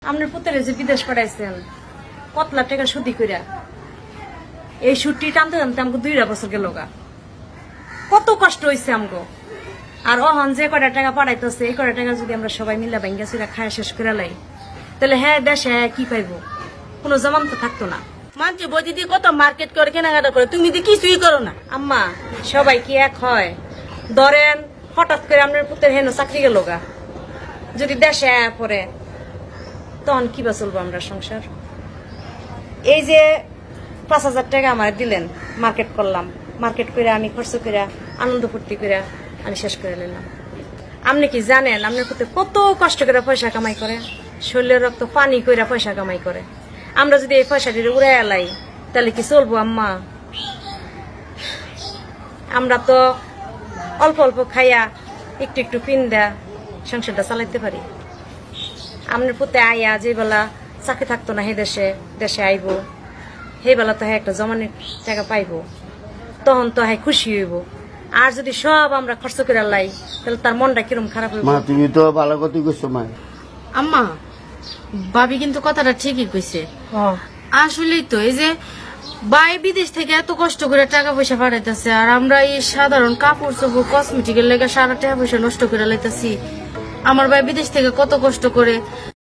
আপনার পুত্রে যে বিদেশ পাঠাইছেন কত লাখ টাকা সুদি কইরা, এই সুদটি টানতে টানতে আমাকে 2 বছর গেল গা। কত কষ্ট হয়েছে আমগো। আর অহন যে কয়টা টাকা পাঠাইতেছে এই কয়টা টাকা যদি আমরা সবাই মিলে ভাঙ্গা চুরা খায় শেষ করে লাই, তাহলে হ্যাঁ দেশে কি পাইবো, কোনো জমান তো থাকতো না। মানছে বই দিয়ে কত মার্কেট করে কেনাকাটা করে, তুমি তো কিছুই করো না। আম্মা সবাই কি এক হয়? ধরেন হঠাৎ করে আপনার পুত্রের হেন চাকরি গেল গা, যদি দেশে পড়ে তখন কি বা চলবো আমরা সংসার? এই যে 5,000 টাকা আমার দিলেন, মার্কেট করলাম, মার্কেট করে আমি খরচ করে আনন্দ ফুর্তি করে আমি শেষ করে নিলাম। আপনি কি জানেন আপনার পুত্র কত কষ্ট করে পয়সা কামাই করে, শরীরের রক্ত পানি করে পয়সা কামাই করে। আমরা যদি এই পয়সাটি উড়াই এলাই তাহলে কি চলবো আম্মা? আমরা তো অল্প অল্প খাইয়া একটু একটু পিন্দা সংসারটা চালাইতে পারি। আপনার পুতে আইয়া যে বেলা চাকরি থাকতো না, হে দেশে আইব, সেই বেলা তো হ্যাঁ একটা জমানের টাকা পাইব, তখন তো হ্যাঁ খুশি হইব। আর যদি সব আমরা খরচ করে লাই তাহলে তার মনটা কিরম খারাপ হইব। মা তুমি তো ভালো কথা কইছো মা। আম্মা ভাবি কিন্তু কথাটা ঠিকই কইছে। আসলেই তো এই যে বাই বিদেশ থেকে এত কষ্ট করে টাকা পয়সা পাঠাইতেছে, আর আমরা এই সাধারণ কাপড় চোপড় কসমেটিকের লেগে সারা টাকা পয়সা নষ্ট করে লাইতেছি। আমার ভাই বিদেশ থেকে কত কষ্ট করে